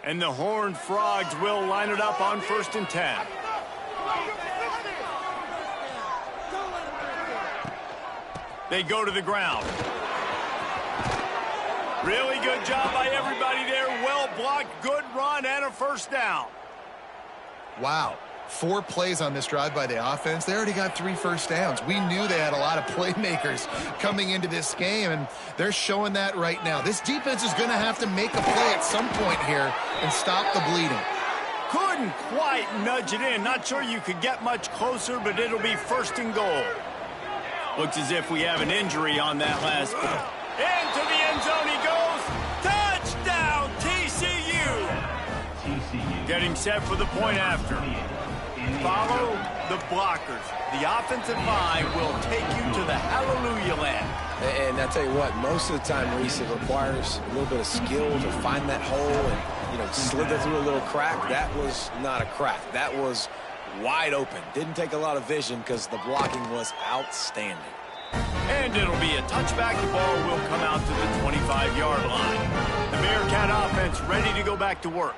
And the Horned Frogs will line it up on 1st and 10. They go to the ground. Really good job by everybody there. Well blocked, good run, and a 1st down. Wow. 4 plays on this drive by the offense. They already got 3 first downs. We knew they had a lot of playmakers coming into this game, and they're showing that right now. This defense is going to have to make a play at some point here and stop the bleeding. Couldn't quite nudge it in. Not sure you could get much closer, but it'll be 1st and goal. Looks as if we have an injury on that last play. Into the end zone he goes. Touchdown, TCU. Getting set for the point after. Follow the blockers. The offensive line will take you to the hallelujah land. And I tell you what, most of the time, Reese, it requires a little bit of skill to find that hole and, slither through a little crack. That was not a crack. That was wide open. Didn't take a lot of vision because the blocking was outstanding. And it'll be a touchback. The ball will come out to the 25-yard line. The Bearcat offense ready to go back to work.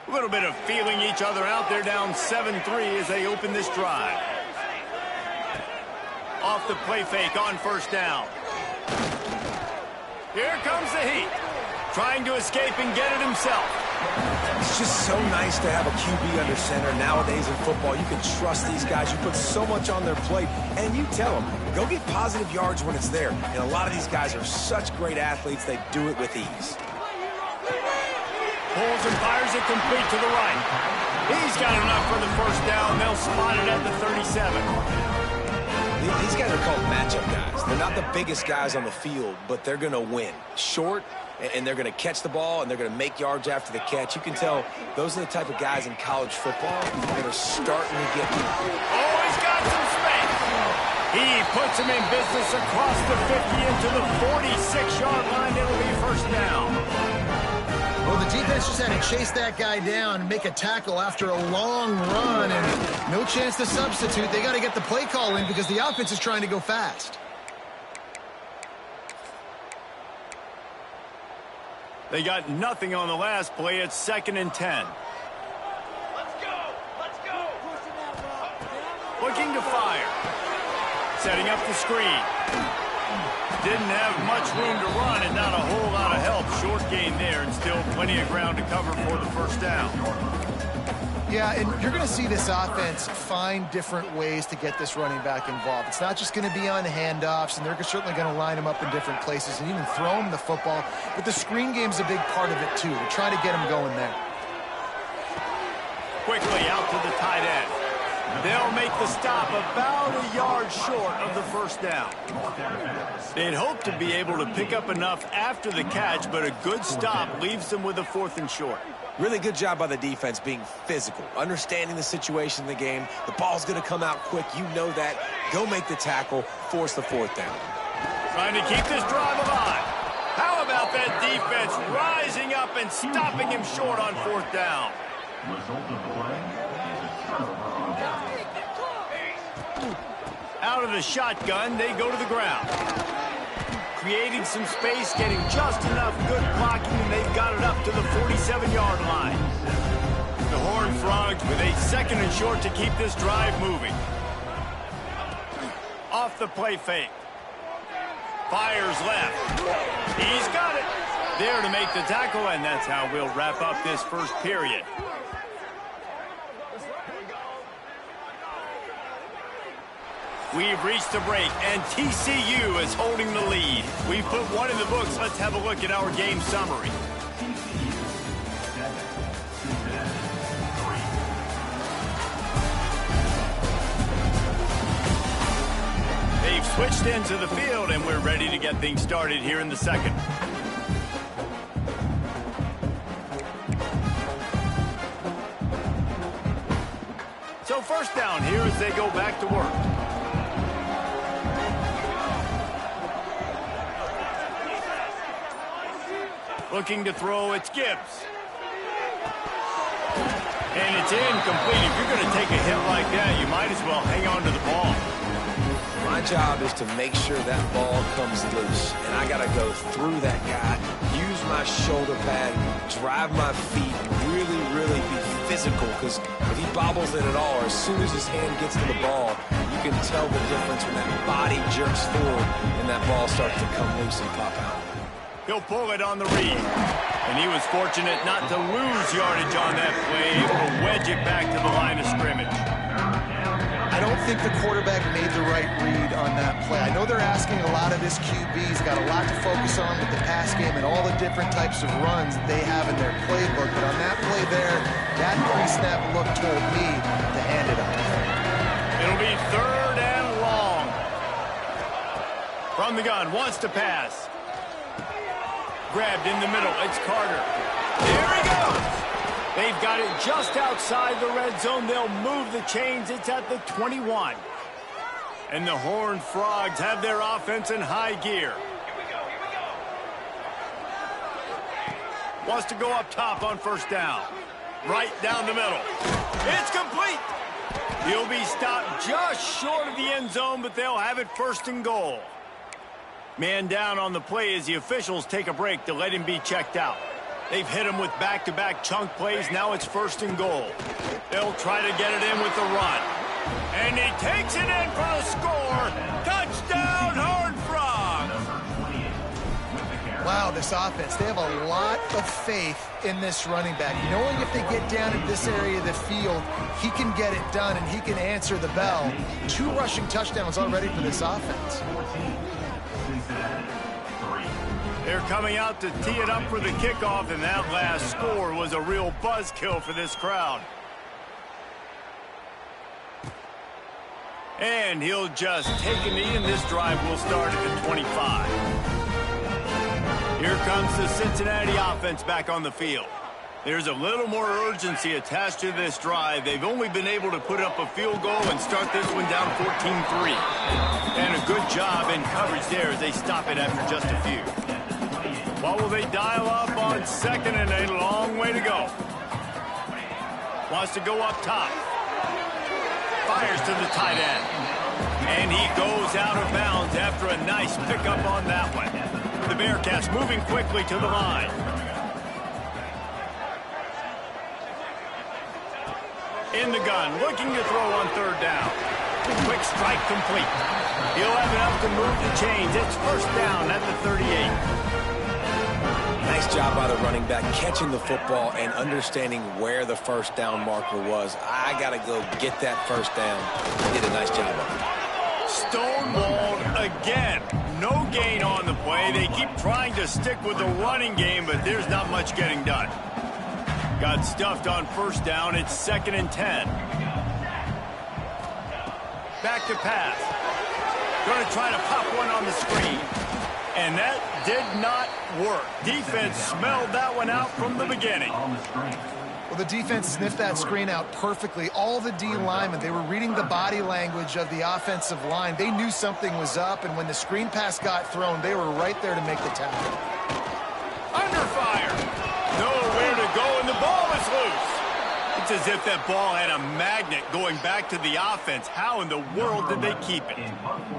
A little bit of feeling each other out. They're down 7-3 as they open this drive. Off the play fake on 1st down. Here comes the heat. Trying to escape and get it himself. It's just so nice to have a QB under center. Nowadays in football, you can trust these guys. You put so much on their plate, and you tell them, go get positive yards when it's there. And a lot of these guys are such great athletes, they do it with ease. Pulls and fires it complete to the right. He's got enough for the 1st down. They'll spot it at the 37. These guys are called matchup guys. They're not the biggest guys on the field, but they're going to win. Short, and they're going to catch the ball, and they're going to make yards after the catch. You can tell those are the type of guys in college football that are starting to get... Oh, he's got some space. He puts him in business across the 50 into the 46-yard line. It'll be 1st down. Well, the defense just had to chase that guy down and make a tackle after a long run, and no chance to substitute. They got to get the play call in because the offense is trying to go fast. They got nothing on the last play. It's 2nd and 10. Let's go! Let's go! Looking to fire. Setting up the screen. Didn't have much room to run and not a whole lot of help. Short gain there and still plenty of ground to cover for the 1st down. Yeah, and you're going to see this offense find different ways to get this running back involved. It's not just going to be on handoffs, and they're certainly going to line him up in different places and even throw him the football. But the screen game's a big part of it, too. We're trying to get him going there. Quickly out to the tight end. They'll make the stop about a yard short of the 1st down. They'd hope to be able to pick up enough after the catch, but a good stop leaves them with a 4th and short. Really good job by the defense being physical, understanding the situation in the game. The ball's going to come out quick. You know that. Go make the tackle, force the 4th down. Trying to keep this drive alive. How about that defense rising up and stopping him short on 4th down? Out of the shotgun, they go to the ground. Creating some space, getting just enough good blocking, and they've got it up to the 47-yard line. The Horned Frogs with a 2nd and short to keep this drive moving. Off the play fake. Fires left. He's got it. There to make the tackle, and that's how we'll wrap up this 1st period. We've reached the break, and TCU is holding the lead. We've put one in the books. Let's have a look at our game summary. They've switched into the field, and we're ready to get things started here in the 2nd. So 1st down here as they go back to work. Looking to throw, it's Gibbs. And it's incomplete. If you're going to take a hit like that, you might as well hang on to the ball. My job is to make sure that ball comes loose. And I got to go through that guy, use my shoulder pad, drive my feet, really, really be physical. Because if he bobbles it at all, or as soon as his hand gets to the ball, you can tell the difference when that body jerks forward and that ball starts to come loose and pop out. He'll pull it on the read. And he was fortunate not to lose yardage on that play, able to wedge it back to the line of scrimmage. I don't think the quarterback made the right read on that play. I know they're asking a lot of his QBs, got a lot to focus on with the pass game and all the different types of runs that they have in their playbook. But on that play there, that pre-snap look told me to hand it off. It'll be 3rd and long. From the gun, wants to pass. Grabbed in the middle, it's Carter. There he goes! They've got it just outside the red zone. They'll move the chains. It's at the 21. And the Horned Frogs have their offense in high gear. Wants to go up top on 1st down. Right down the middle. It's complete! He'll be stopped just short of the end zone, but they'll have it 1st and goal. Man down on the play as the officials take a break to let him be checked out. They've hit him with back-to-back chunk plays. Now it's 1st and goal. They'll try to get it in with the run. And he takes it in for the score. Touchdown, Horned Frogs! Wow, this offense, they have a lot of faith in this running back. Knowing if they get down in this area of the field, he can get it done and he can answer the bell. 2 rushing touchdowns already for this offense. They're coming out to tee it up for the kickoff, and that last score was a real buzzkill for this crowd. And he'll just take a knee, and this drive will start at the 25. Here comes the Cincinnati offense back on the field. There's a little more urgency attached to this drive. They've only been able to put up a field goal and start this one down 14-3. And a good job in coverage there as they stop it after just a few. What will they dial up on 2nd and a long way to go? Wants to go up top. Fires to the tight end. And he goes out of bounds after a nice pickup on that one. The Bearcats moving quickly to the line. In the gun, looking to throw on 3rd down. Quick strike complete. He'll have enough to move the chains. It's 1st down at the 38. Nice job by the running back, catching the football and understanding where the 1st down marker was. I got to go get that 1st down. He did a nice job of it. Stonewalled again. No gain on the play. They keep trying to stick with the running game, but there's not much getting done. Got stuffed on 1st down. It's 2nd and 10. Back to pass. Going to try to pop one on the screen. And that did not work. Defense smelled that one out from the beginning. Well, the defense sniffed that screen out perfectly. All the D linemen, they were reading the body language of the offensive line. They knew something was up, and when the screen pass got thrown, they were right there to make the tackle. Under fire. Nowhere to go, and the ball is loose. It's as if that ball had a magnet going back to the offense. How in the world did they keep it?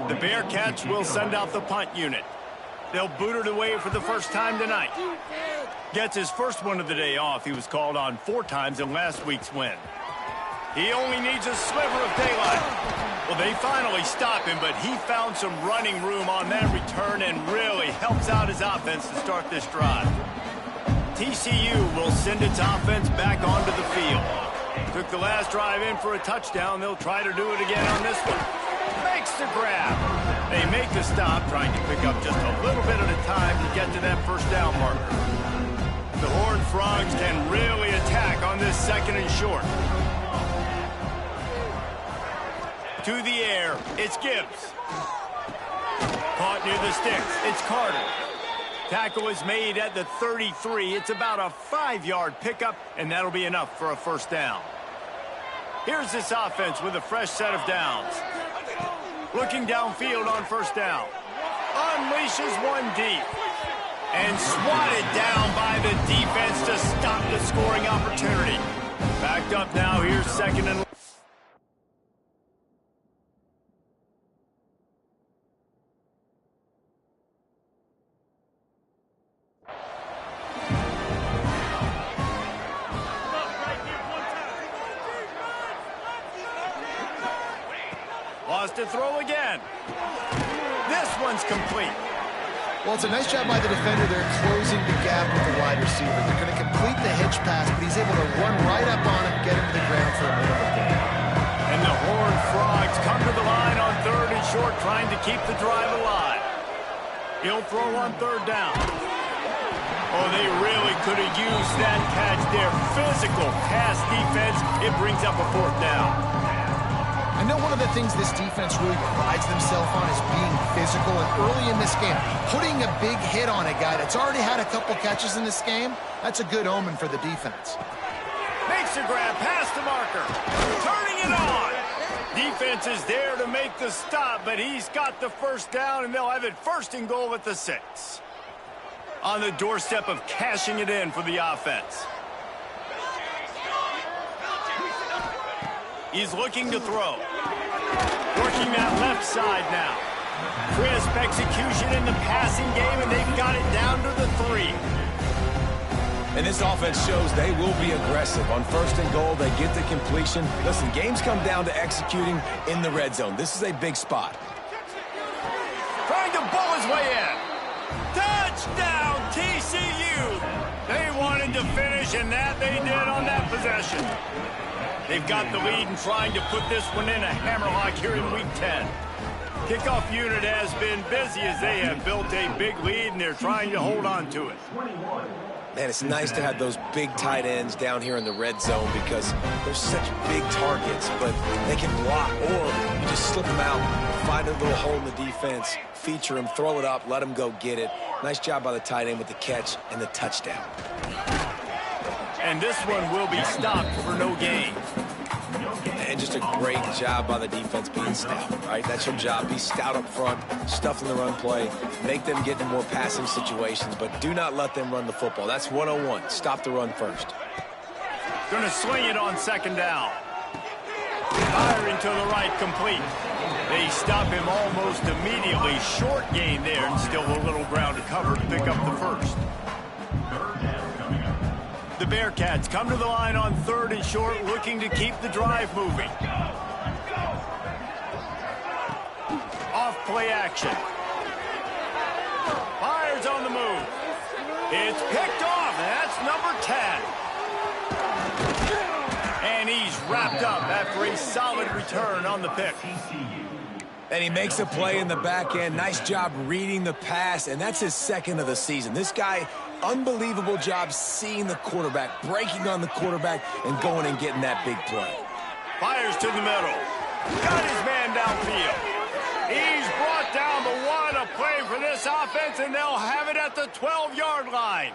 The Bearcats will send out the punt unit. They'll boot it away for the first time tonight. Gets his first one of the day off. He was called on 4 times in last week's win. He only needs a sliver of daylight. Well, they finally stop him, but he found some running room on that return and really helps out his offense to start this drive. TCU will send its offense back onto the field. Took the last drive in for a touchdown. They'll try to do it again on this one. Makes the grab. They make the stop, trying to pick up just a little bit at a time to get to that 1st down marker. The Horned Frogs can really attack on this 2nd and short. To the air, it's Gibbs. Caught near the sticks, it's Carter. Tackle is made at the 33. It's about a 5-yard pickup, and that'll be enough for a 1st down. Here's this offense with a fresh set of downs. Looking downfield on 1st down. Unleashes one deep. And swatted down by the defense to stop the scoring opportunity. Backed up now, here's 2nd and to throw again. This one's complete. Well, it's a nice job by the defender there closing the gap with the wide receiver. They're going to complete the hitch pass, but he's able to run right up on him, get him to the ground for a minimal gain. And the Horned Frogs come to the line on 3rd and short, trying to keep the drive alive. He'll throw on 3rd down. Oh, they really could have used that catch there. Physical pass defense. It brings up a 4th down. I know one of the things this defense really prides themselves on is being physical, and early in this game, putting a big hit on a guy that's already had a couple catches in this game, that's a good omen for the defense. Makes a grab past the marker. Turning it on. Defense is there to make the stop, but he's got the 1st down, and they'll have it 1st and goal at the 6. On the doorstep of cashing it in for the offense. He's looking to throw. Working that left side now. Crisp execution in the passing game, and they've got it down to the 3. And this offense shows they will be aggressive. On 1st and goal, they get the completion. Listen, games come down to executing in the red zone. This is a big spot. Trying to bull his way in. Touchdown, TCU! They wanted to finish, and that they did on that possession. They've got the lead and trying to put this one in a hammerlock here in Week 10. Kickoff unit has been busy as they have built a big lead, and they're trying to hold on to it. Man, it's nice to have those big tight ends down here in the red zone because they're such big targets, but they can block, or you just slip them out, find a little hole in the defense, feature them, throw it up, let them go get it. Nice job by the tight end with the catch and the touchdown. And this one will be stopped for no gain. And just a great job by the defense being stout, right? That's your job. Be stout up front, stuff in the run play, make them get in more passing situations, but do not let them run the football. That's 101. Stop the run first. Going to swing it on 2nd down. Firing to the right, complete. They stop him almost immediately. Short gain there, and still a little ground to cover to pick up the 1st. The Bearcats come to the line on 3rd and short, looking to keep the drive moving. Off play action. Fires on the move. It's picked off. That's number 10. And he's wrapped up after a solid return on the pick. And he makes a play in the back end. Nice job reading the pass, and that's his 2nd of the season. This guy, unbelievable job seeing the quarterback, breaking on the quarterback, and going and getting that big play. Fires to the middle. Got his man downfield. He's brought down the 1. A play for this offense, and they'll have it at the 12-yard line.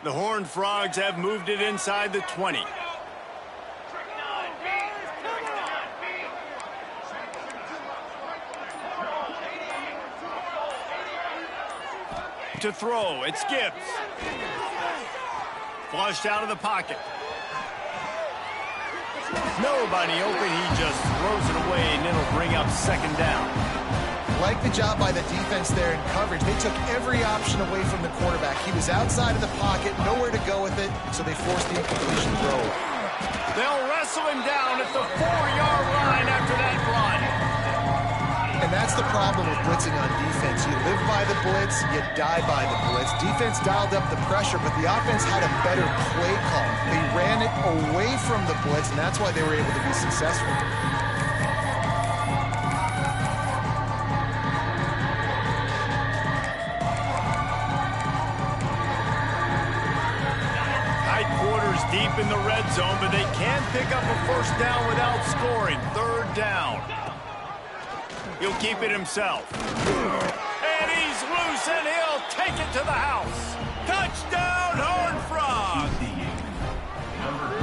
The Horned Frogs have moved it inside the 20. To throw, it's Gibbs. Flushed out of the pocket. Nobody open, he just throws it away, and it'll bring up 2nd down. Like the job by the defense there in coverage. They took every option away from the quarterback. He was outside of the pocket, nowhere to go with it, so they forced the incompletion throw. They'll wrestle him down at the 4-yard line after that run. And that's the problem with blitzing on defense. You live by the blitz, you die by the blitz. Defense dialed up the pressure, but the offense had a better play call. They ran it away from the blitz, and that's why they were able to be successful. Deep in the red zone, but they can pick up a 1st down without scoring. 3rd down. He'll keep it himself. And he's loose, and he'll take it to the house. Touchdown, Horned Frogs!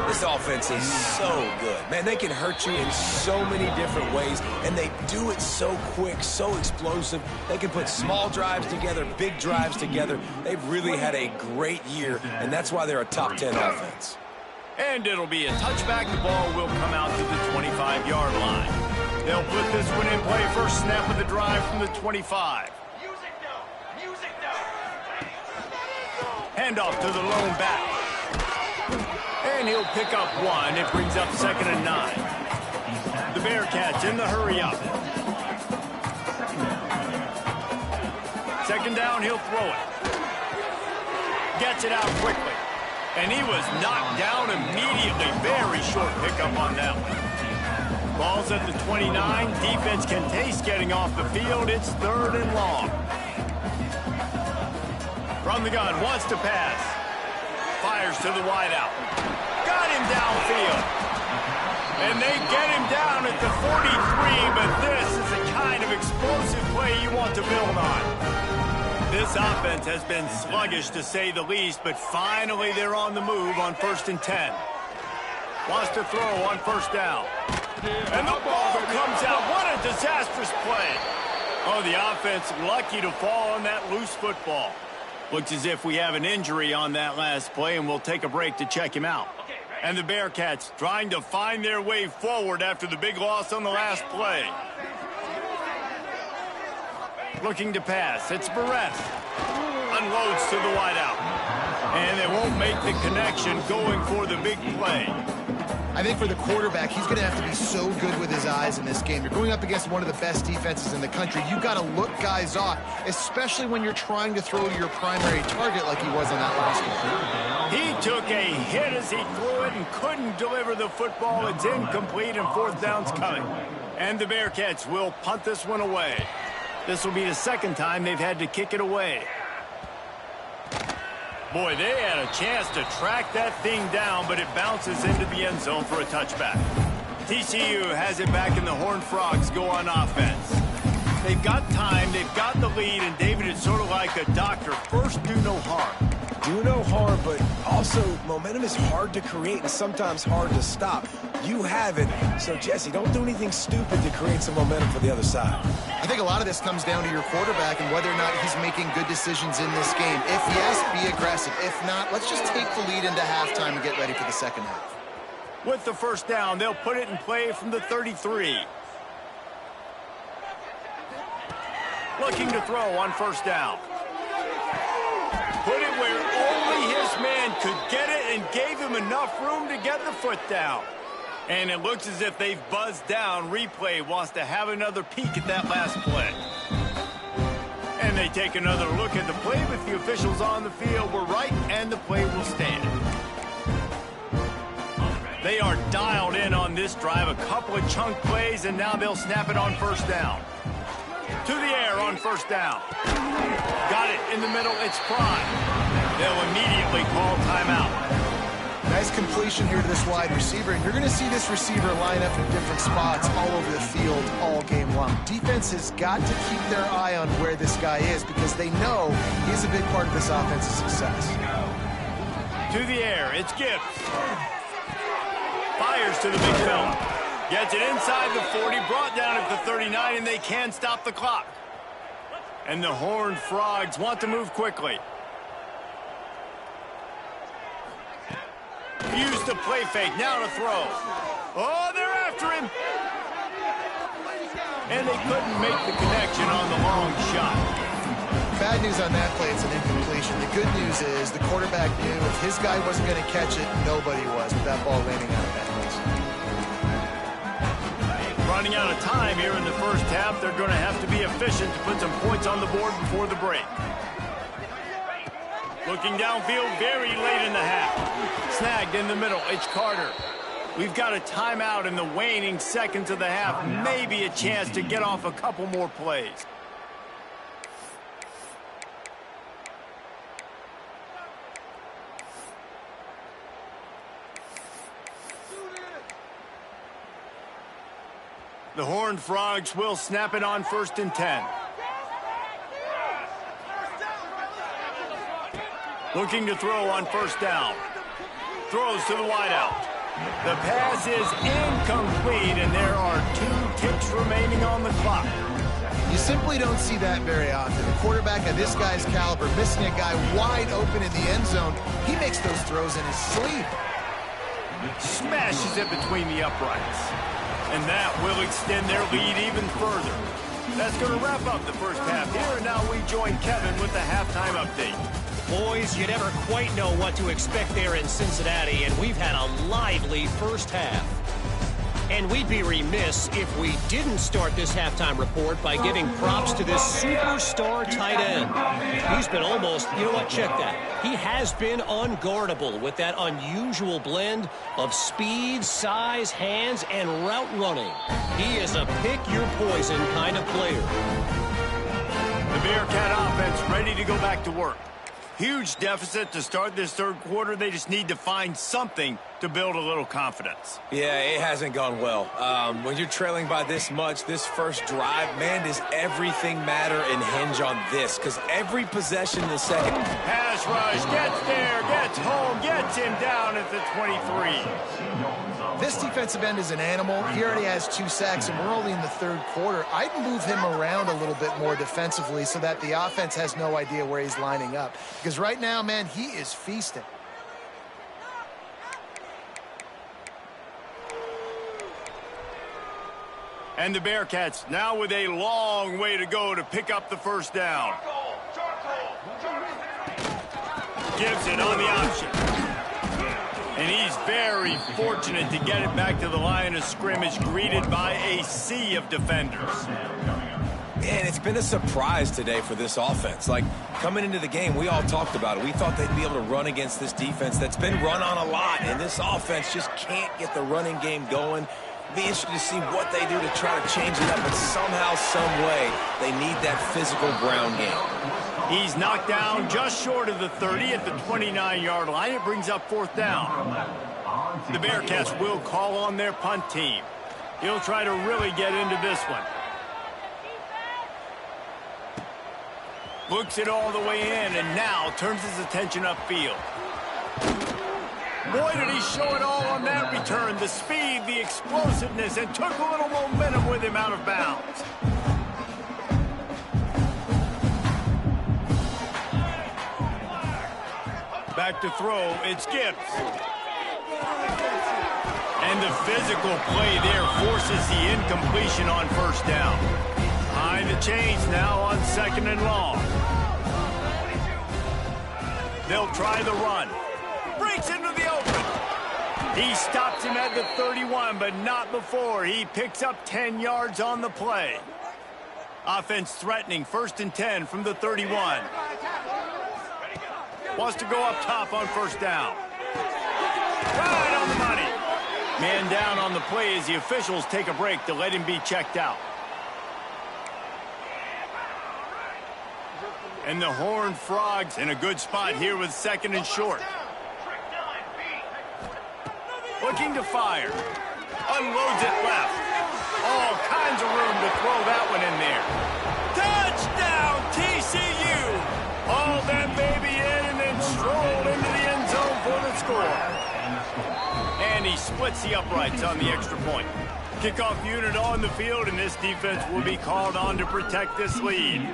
This offense is so good. Man, they can hurt you in so many different ways, and they do it so quick, so explosive. They can put small drives together, big drives together. They've really had a great year, and that's why they're a top 10 offense. And it'll be a touchback. The ball will come out to the 25-yard line. They'll put this one in play. First snap of the drive from the 25. Music now! Music now! Handoff to the lone back. And he'll pick up one. It brings up 2nd and 9. The Bearcats in the hurry up. 2nd down, he'll throw it. Gets it out quickly. And he was knocked down immediately. Very short pickup on that one. Ball's at the 29. Defense can taste getting off the field. It's 3rd and long. From the gun, wants to pass. Fires to the wideout. Got him downfield. And they get him down at the 43, but this is the kind of explosive play you want to build on. This offense has been sluggish, to say the least, but finally they're on the move on 1st and 10. Wants to throw on 1st down. And the ball comes out. What a disastrous play. Oh, the offense lucky to fall on that loose football. Looks as if we have an injury on that last play, and we'll take a break to check him out. And the Bearcats trying to find their way forward after the big loss on the last play. Looking to pass. It's Barrett. Unloads to the wideout. And they won't make the connection going for the big play. I think for the quarterback, he's going to have to be so good with his eyes in this game. You're going up against one of the best defenses in the country. You've got to look guys off, especially when you're trying to throw to your primary target like he was in that last one. He took a hit as he threw it and couldn't deliver the football. It's incomplete and 4th down's coming. And the Bearcats will punt this one away. This will be the 2nd time they've had to kick it away. Boy, they had a chance to track that thing down, but it bounces into the end zone for a touchback. TCU has it back, and the Horned Frogs go on offense. They've got time, they've got the lead, and David, it's sort of like a doctor. First, do no harm. Do no harm, but also momentum is hard to create and sometimes hard to stop. You have it, so Jesse, don't do anything stupid to create some momentum for the other side. I think a lot of this comes down to your quarterback and whether or not he's making good decisions in this game. If yes, be aggressive. If not, let's just take the lead into halftime and get ready for the 2nd half. With the 1st down, they'll put it in play from the 33. Looking to throw on 1st down. Put it where only his man could get it and gave him enough room to get the foot down. And it looks as if they've buzzed down. Replay wants to have another peek at that last play. And they take another look at the play, but the officials on the field were right, and the play will stand. They are dialed in on this drive. A couple of chunk plays, and now they'll snap it on 1st down. To the air on 1st down. Got it in the middle. It's Prime. They'll immediately call timeout. Nice completion here to this wide receiver, and you're going to see this receiver line up in different spots all over the field all game long. Defense has got to keep their eye on where this guy is because they know he's a big part of this offense's success. To the air. It's Gibbs. Fires to the big fella. Gets it inside the 40, brought down at the 39, and they can stop the clock. And the Horned Frogs want to move quickly. Used the play fake, now to throw. Oh, they're after him. And they couldn't make the connection on the long shot. Bad news on that play, it's an incompletion. The good news is the quarterback knew if his guy wasn't going to catch it, nobody was with that ball landing out of bounds. Running out of time here in the 1st half. They're going to have to be efficient to put some points on the board before the break. Looking downfield very late in the half. Snagged in the middle. It's Carter. We've got a timeout in the waning seconds of the half. Maybe a chance to get off a couple more plays. The Horned Frogs will snap it on 1st and 10. Looking to throw on 1st down. Throws to the wideout. The pass is incomplete, and there are 2 ticks remaining on the clock. You simply don't see that very often. A quarterback of this guy's caliber missing a guy wide open in the end zone. He makes those throws in his sleep. Smashes it between the uprights. And that will extend their lead even further. That's going to wrap up the 1st half here, and now we join Kevin with the halftime update. Boys, you never quite know what to expect there in Cincinnati, and we've had a lively first half. And we'd be remiss if we didn't start this halftime report by giving props to this superstar tight end. He's been almost, you know what, check that. He has been unguardable with that unusual blend of speed, size, hands, and route running. He is a pick-your-poison kind of player. The Bearcat offense ready to go back to work. Huge deficit to start this third quarter. They just need to find something to build a little confidence. Yeah, it hasn't gone well. When you're trailing by this much, this first drive, man, does everything matter and hinge on this? Because every possession in the second. Pass rush, gets there, gets home, gets him down at the 23. This defensive end is an animal. He already has 2 sacks, and we're only in the third quarter. I'd move him around a little bit more defensively so that the offense has no idea where he's lining up. Because right now, man, he is feasting. And the Bearcats now with a long way to go to pick up the first down. Gives it on the option. And he's very fortunate to get it back to the line of scrimmage, greeted by a sea of defenders. And it's been a surprise today for this offense. Like, coming into the game, we all talked about it. We thought they'd be able to run against this defense that's been run on a lot, and this offense just can't get the running game going. Be interested to see what they do to try to change it up, but somehow, some way, they need that physical ground game. He's knocked down just short of the 30 at the 29-yard line. It brings up fourth down. The Bearcats will call on their punt team. He'll try to really get into this one. Looks it all the way in, and now turns his attention upfield. Boy, did he show it all on that return. The speed, the explosiveness, and took a little momentum with him out of bounds. Back to throw, it's Gibbs. And the physical play there forces the incompletion on first down. Behind the chains now on second and long. They'll try the run. Breaks into the open. He stops him at the 31, but not before. He picks up 10 yards on the play. Offense threatening, 1st and 10 from the 31. Wants to go up top on first down. Right on the money. Man down on the play as the officials take a break to let him be checked out. And the Horned Frogs in a good spot here with 2nd and short. Looking to fire. Unloads it left. All kinds of room to throw that one in there. Touchdown, TCU! Hauled that baby in and then strolled into the end zone for the score. And he splits the uprights on the extra point. Kickoff unit on the field, and this defense will be called on to protect this lead.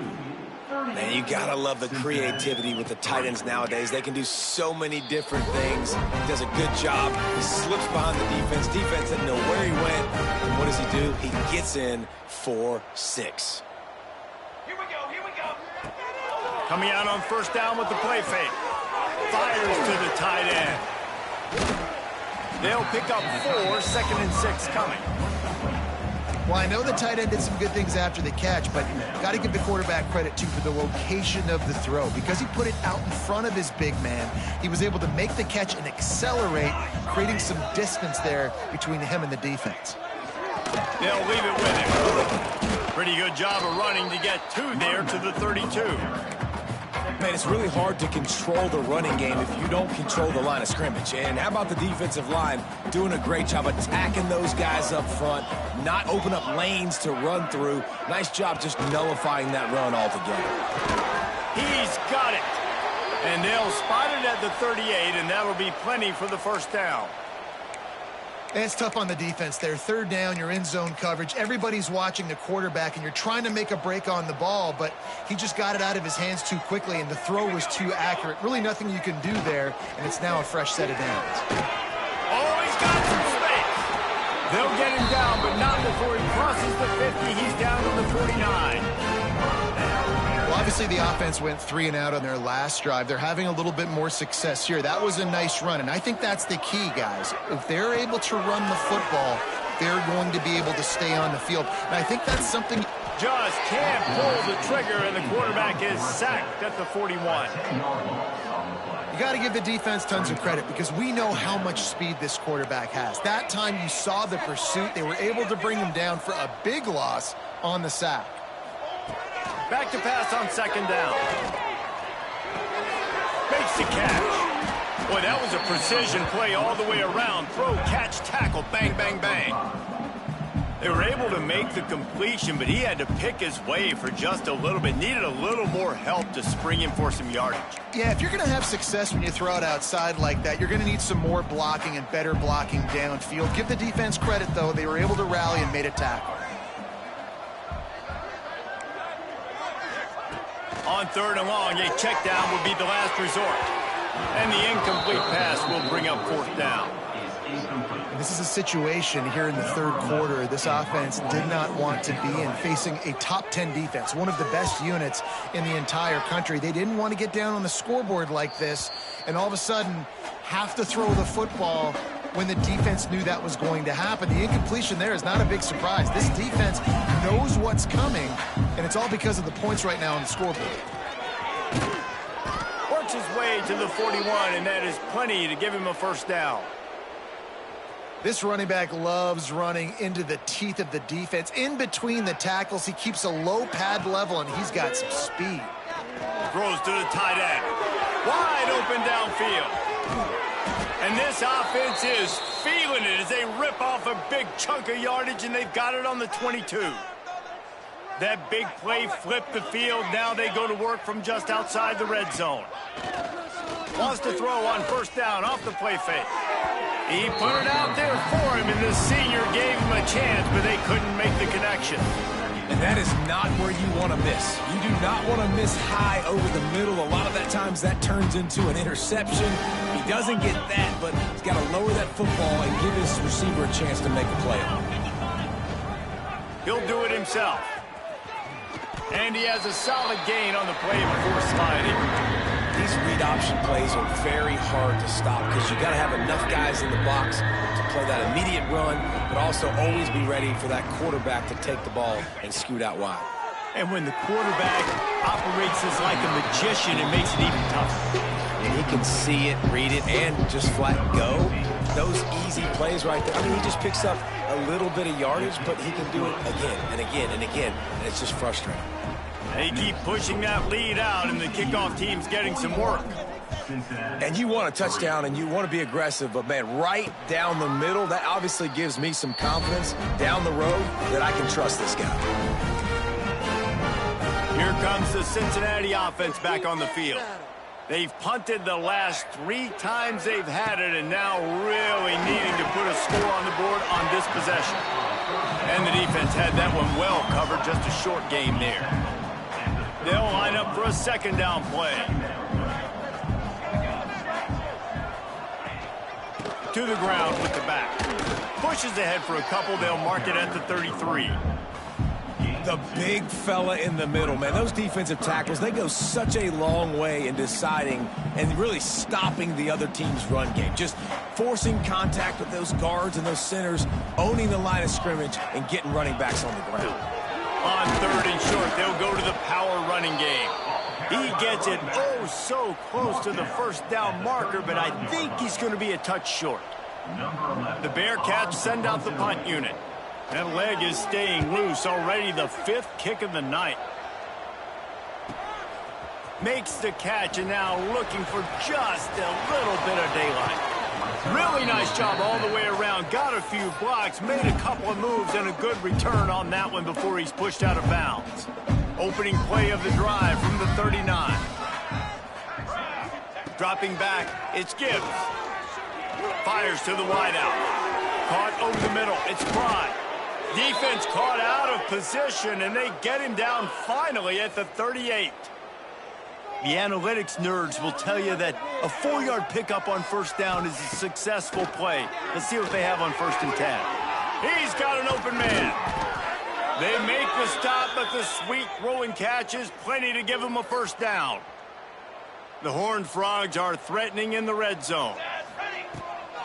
Man, you gotta love the creativity with the tight ends nowadays. They can do so many different things. He does a good job. He slips behind the defense. Defense doesn't know where he went. And what does he do? He gets in for 6. Here we go, here we go. Coming out on first down with the play fake. Fires to the tight end. They'll pick up 4, 2nd and 6 coming. Well, I know the tight end did some good things after the catch, but got to give the quarterback credit, too, for the location of the throw. Because he put it out in front of his big man, he was able to make the catch and accelerate, creating some distance there between him and the defense. They'll leave it with him. Pretty good job of running to get 2 there to the 32. Man, it's really hard to control the running game if you don't control the line of scrimmage. And how about the defensive line doing a great job attacking those guys up front, not open up lanes to run through. Nice job just nullifying that run altogether. He's got it. And they'll spot it at the 38, and that'll be plenty for the first down. And it's tough on the defense there. 3rd down, you're in zone coverage. Everybody's watching the quarterback, and you're trying to make a break on the ball, but he just got it out of his hands too quickly, and the throw was too accurate. Really nothing you can do there, and it's now a fresh set of downs. Oh, he's got some space. They'll get him down, but not before he crosses the 50. He's down to the 49. Well, Obviously, the offense went 3 and out on their last drive. They're having a little bit more success here. That was a nice run, and I think that's the key, guys. If they're able to run the football, they're going to be able to stay on the field. And I think that's something... Just can't pull the trigger, and the quarterback is sacked at the 41. You got to give the defense tons of credit because we know how much speed this quarterback has. That time you saw the pursuit. They were able to bring him down for a big loss on the sack. Back to pass on second down. Makes the catch. Boy, that was a precision play all the way around. Throw, catch, tackle, bang, bang, bang. They were able to make the completion, but he had to pick his way for just a little bit. Needed a little more help to spring him for some yardage. Yeah, if you're going to have success when you throw it outside like that, you're going to need some more blocking and better blocking downfield. Give the defense credit, though. They were able to rally and made a tackle. On third and long, a check down would be the last resort. And the incomplete pass will bring up fourth down. And this is a situation here in the third quarter this offense did not want to be in, facing a top 10 defense, one of the best units in the entire country. They didn't want to get down on the scoreboard like this and all of a sudden have to throw the football when the defense knew that was going to happen. The incompletion there is not a big surprise. This defense knows what's coming, and it's all because of the points right now on the scoreboard. Works his way to the 41, and that is plenty to give him a first down. This running back loves running into the teeth of the defense. In between the tackles, he keeps a low pad level, and he's got some speed. Throws to the tight end. Wide open downfield. And this offense is feeling it as they rip off a big chunk of yardage, and they've got it on the 22. That big play flipped the field. Now they go to work from just outside the red zone. Wants to throw on first down off the play fake. He put it out there for him, and the senior gave him a chance, but they couldn't make the connection. And that is not where you want to miss. You do not want to miss high over the middle. A lot of that times that turns into an interception. He doesn't get that, but he's got to lower that football and give his receiver a chance to make a play on it. He'll do it himself. And he has a solid gain on the play before sliding. These read option plays are very hard to stop because you got to have enough guys in the box to play that immediate run, but also always be ready for that quarterback to take the ball and scoot out wide. And when the quarterback operates as like a magician, it makes it even tougher. And he can see it, read it, and just flat go. Those easy plays right there. I mean, he just picks up a little bit of yardage, but he can do it again and again and again, and it's just frustrating. They keep pushing that lead out, and the kickoff team's getting some work. And you want a touchdown, and you want to be aggressive, but, man, right down the middle, that obviously gives me some confidence down the road that I can trust this guy. Here comes the Cincinnati offense back on the field. They've punted the last 3 times they've had it, and now really needing to put a score on the board on this possession. And the defense had that one well covered, just a short game there. They'll line up for a second down play. To the ground with the back. Pushes ahead for a couple. They'll mark it at the 33. The big fella in the middle, man. Those defensive tackles, they go such a long way in deciding and really stopping the other team's run game. Just forcing contact with those guards and those centers, owning the line of scrimmage, and getting running backs on the ground. On third and short, they'll go to the power running game. He gets it oh so close to the first down marker, but I think he's going to be a touch short. The Bearcats send out the punt unit. That leg is staying loose, already the 5th kick of the night. Makes the catch, and now looking for just a little bit of daylight. Really nice job all the way around. Got a few blocks, made a couple of moves, and a good return on that one before he's pushed out of bounds. Opening play of the drive from the 39. Dropping back, it's Gibbs. Fires to the wideout. Caught over the middle, it's Pride. Defense caught out of position, and they get him down finally at the 38. The analytics nerds will tell you that a 4-yard pickup on first down is a successful play. Let's see what they have on 1st and 10. He's got an open man. They make the stop, but the sweet throw and catch is plenty to give them a first down. The Horned Frogs are threatening in the red zone.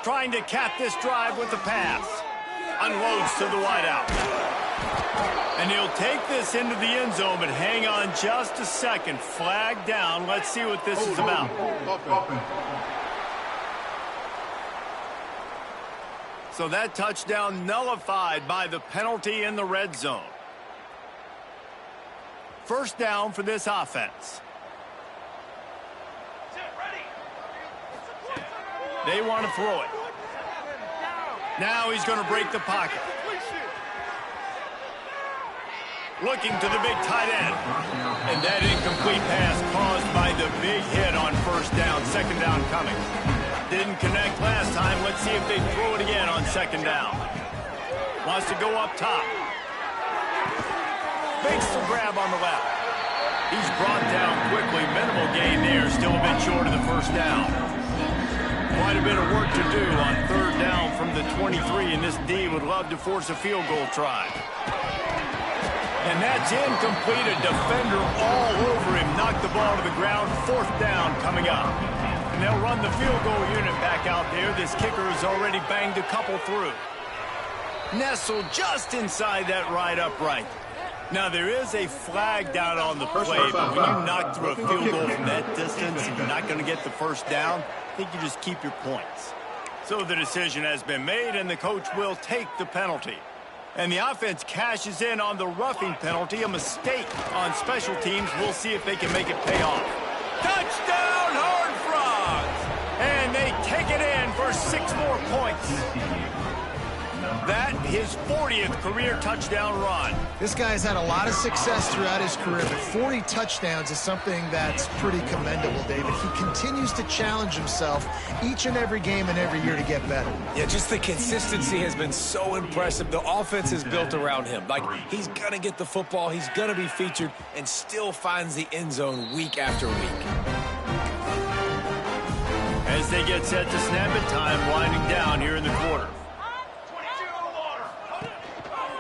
Trying to cap this drive with the pass. Unloads to the wideout. And he'll take this into the end zone, but hang on just a second. Flag down. Let's see what this is about. So that touchdown nullified by the penalty in the red zone. First down for this offense. They want to throw it. Now he's going to break the pocket. Looking to the big tight end. And that incomplete pass caused by the big hit on first down. Second down coming. Didn't connect last time. Let's see if they throw it again on second down. Wants to go up top. Makes the grab on the left. He's brought down quickly. Minimal gain there. Still a bit short of the first down. Quite a bit of work to do on third down from the 23, and this D would love to force a field goal try. And that's incomplete. A defender all over him. Knocked the ball to the ground. Fourth down coming up. And they'll run the field goal unit back out there. This kicker has already banged a couple through. Nestled just inside that right upright. Now, there is a flag down on the play, but when you knock through a field goal from that distance and you're not going to get the first down, I think you just keep your points. So the decision has been made, and the coach will take the penalty. And the offense cashes in on the roughing penalty, a mistake on special teams. We'll see if they can make it pay off. Touchdown, Horned Frogs! And they take it in for 6 more points. That, his 40th career touchdown run. This guy's had a lot of success throughout his career, but 40 touchdowns is something that's pretty commendable, David. He continues to challenge himself each and every game and every year to get better. Yeah, just the consistency has been so impressive. The offense is built around him. Like, he's going to get the football, he's going to be featured, and still finds the end zone week after week. As they get set to snap it, time winding down here in the quarter.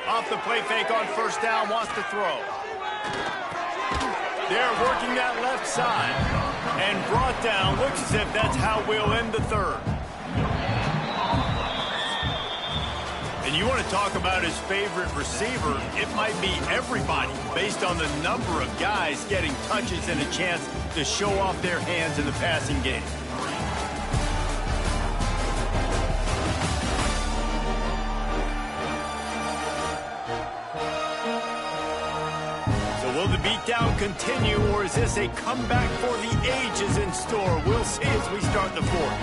Off the play fake on first down, wants to throw. They're working that left side. And brought down, looks as if that's how we'll end the third. And you want to talk about his favorite receiver, it might be everybody, based on the number of guys getting touches and a chance to show off their hands in the passing game. Will the beatdown continue, or is this a comeback for the ages in store? We'll see as we start the fourth.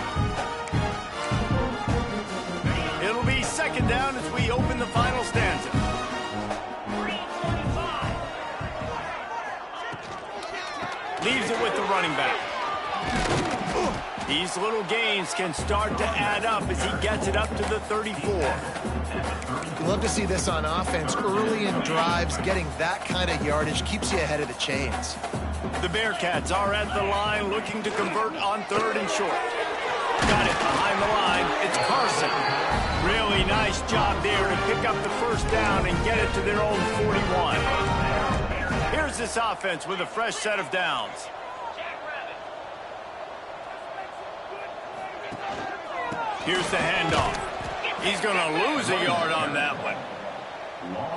It'll be second down as we open the final stanza. Leaves it with the running back. These little gains can start to add up as he gets it up to the 34. You love to see this on offense. Early in drives, getting that kind of yardage keeps you ahead of the chains. The Bearcats are at the line looking to convert on third and short. Got it behind the line. It's Carson. Really nice job there to pick up the first down and get it to their own 41. Here's this offense with a fresh set of downs. Here's the handoff. He's going to lose a yard on that one.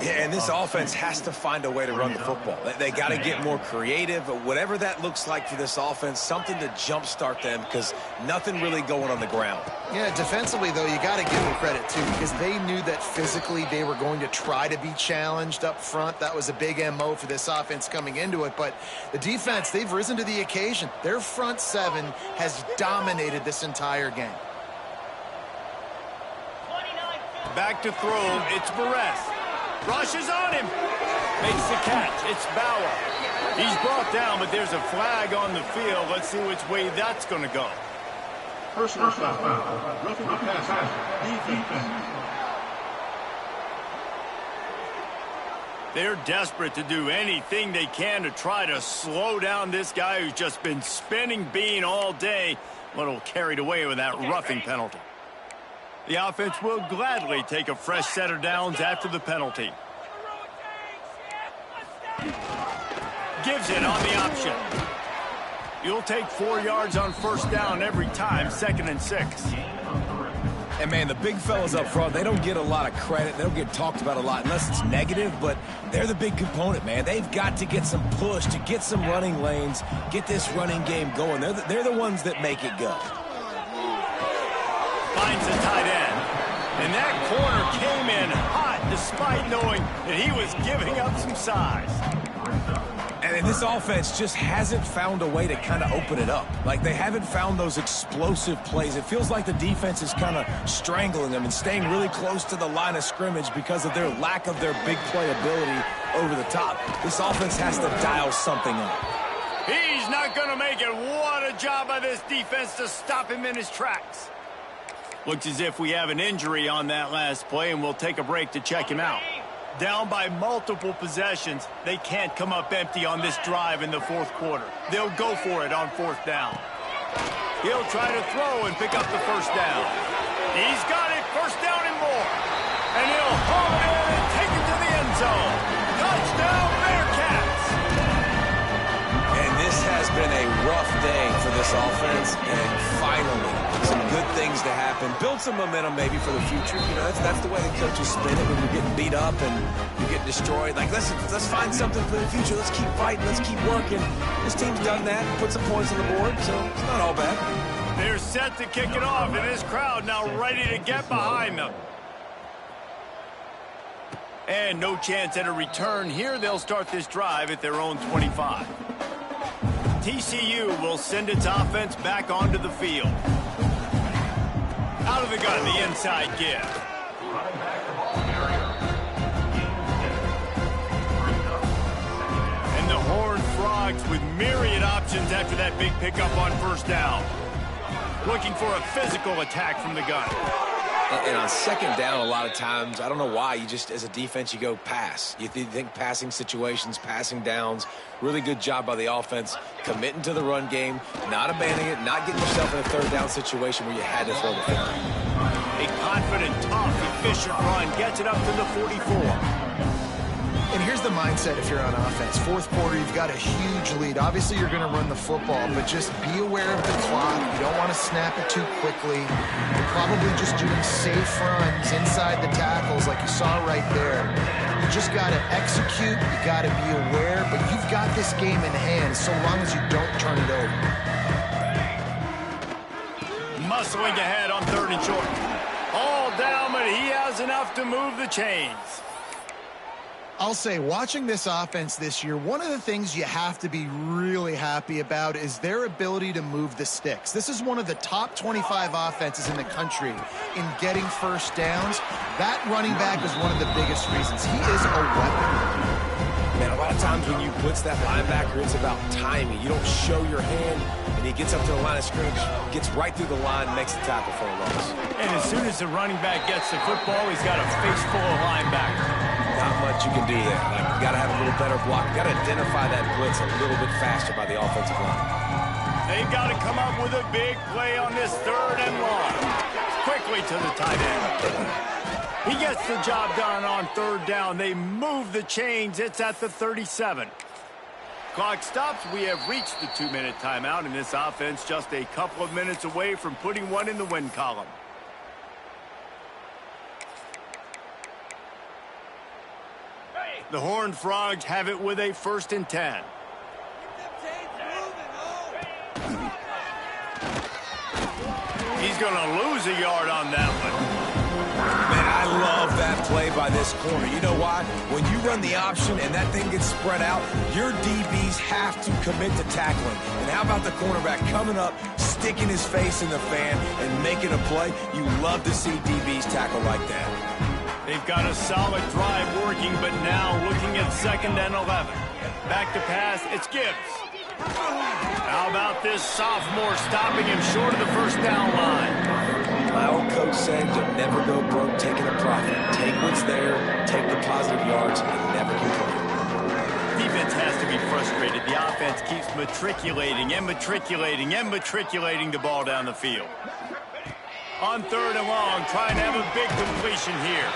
Yeah, and this offense has to find a way to run the football. They got to get more creative. Whatever that looks like for this offense, something to jumpstart them because nothing really going on the ground. Yeah, defensively, though, you got to give them credit, too, because they knew that physically they were going to try to be challenged up front. That was a big MO for this offense coming into it. But the defense, they've risen to the occasion. Their front seven has dominated this entire game. Back to throw. It's Barres. Rushes on him. Makes the catch. It's Bauer. He's brought down, but there's a flag on the field. Let's see which way that's going to go. Personal foul. Roughing the passer. Defense. They're desperate to do anything they can to try to slow down this guy who's just been spinning bean all day. A little carried away with that roughing penalty. The offense will gladly take a fresh set of downs after the penalty. Gives it on the option. You'll take 4 yards on first down every time, 2nd and 6. And, man, the big fellas up front, they don't get a lot of credit. They don't get talked about a lot unless it's negative, but they're the big component, man. They've got to get some push, to get some running lanes, get this running game going. They're the ones that make it go. Finds the tight end. And that corner came in hot despite knowing that he was giving up some size. And this offense just hasn't found a way to kind of open it up. Like, they haven't found those explosive plays. It feels like the defense is kind of strangling them and staying really close to the line of scrimmage because of their lack of their big play ability over the top. This offense has to dial something up. He's not going to make it. What a job by this defense to stop him in his tracks. Looks as if we have an injury on that last play, and we'll take a break to check him out. Down by multiple possessions, they can't come up empty on this drive in the 4th quarter. They'll go for it on 4th down. He'll try to throw and pick up the 1st down. He's got it, 1st down and more. And he'll haul it in and take it to the end zone. Touchdown, Bearcats! And this has been a rough day for this offense, and finally, some good things to happen. Build some momentum maybe for the future. You know, that's the way the coaches spin it when you're getting beat up and you're getting destroyed. Like, let's find something for the future. Let's keep fighting. Let's keep working. This team's done that and put some points on the board, so it's not all bad. They're set to kick it off, and this crowd now ready to get behind them. And no chance at a return here. They'll start this drive at their own 25. TCU will send its offense back onto the field. Out of the gun, the inside give. And the Horned Frogs with myriad options after that big pickup on 1st down. Looking for a physical attack from the gun. And on 2nd down, a lot of times, I don't know why, you just, as a defense, you go pass. You think passing situations, passing downs. Really good job by the offense, committing to the run game, not abandoning it, not getting yourself in a 3rd down situation where you had to throw the football. A confident, tough, efficient run gets it up to the 44. And here's the mindset if you're on offense. 4th quarter, you've got a huge lead. Obviously, you're going to run the football, but just be aware of the clock. You don't want to snap it too quickly. You're probably just doing safe runs inside the tackles like you saw right there. You just got to execute. You got to be aware, but you've got this game in hand so long as you don't turn it over. Muscling ahead on 3rd and short. All down, but he has enough to move the chains. I'll say, watching this offense this year, one of the things you have to be really happy about is their ability to move the sticks. This is one of the top 25 offenses in the country in getting 1st downs. That running back is one of the biggest reasons. He is a weapon. Man, a lot of times when you blitz that linebacker, it's about timing. You don't show your hand, and he gets up to the line of scrimmage, gets right through the line, makes the tackle for a loss. And as soon as the running back gets the football, he's got a face full of linebackers. Not much you can do there. Like, you got to have a little better block. You got to identify that blitz a little bit faster by the offensive line. They've got to come up with a big play on this 3rd and long. Quickly to the tight end. He gets the job done on 3rd down. They move the chains. It's at the 37. Clock stops. We have reached the 2-minute timeout, and this offense just a couple of minutes away from putting one in the win column. The Horned Frogs have it with a 1st and 10. He's going to lose a yard on that one. Man, I love that play by this corner. You know why? When you run the option and that thing gets spread out, your DBs have to commit to tackling. And how about the cornerback coming up, sticking his face in the fan, and making a play? You love to see DBs tackle like that. They've got a solid drive working, but now looking at 2nd and 11. Back to pass, it's Gibbs. How about this sophomore stopping him short of the 1st down line? My old coach said you'll never go broke taking a profit. Take what's there, take the positive yards, and never complain. Defense has to be frustrated. The offense keeps matriculating and matriculating and matriculating the ball down the field. On 3rd and long, trying to have a big completion here.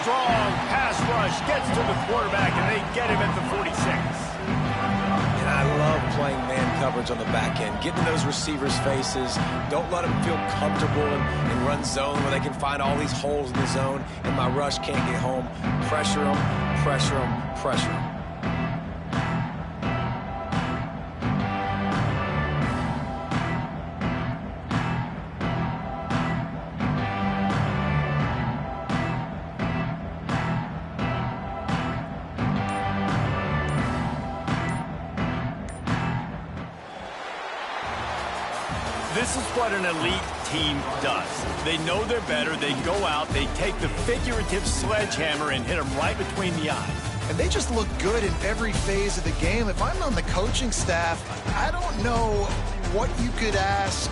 Strong pass rush, gets to the quarterback, and they get him at the 46. And I love playing man coverage on the back end, getting in those receivers' faces. Don't let them feel comfortable and run zone where they can find all these holes in the zone, and my rush can't get home. Pressure them, pressure them, pressure them. This is what an elite team does. They know they're better. They go out, they take the figurative sledgehammer and hit them right between the eyes. And they just look good in every phase of the game. If I'm on the coaching staff, I don't know what you could ask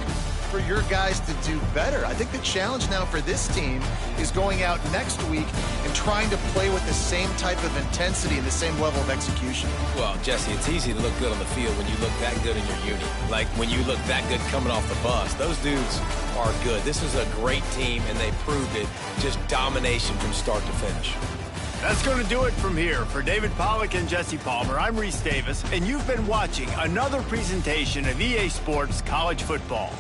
for your guys to do better. I think the challenge now for this team is going out next week and trying to play with the same type of intensity and the same level of execution. Well, Jesse, it's easy to look good on the field when you look that good in your uni. Like when you look that good coming off the bus. Those dudes are good. This is a great team, and they proved it. Just domination from start to finish. That's going to do it from here. For David Pollack and Jesse Palmer, I'm Reese Davis, and you've been watching another presentation of EA Sports College Football.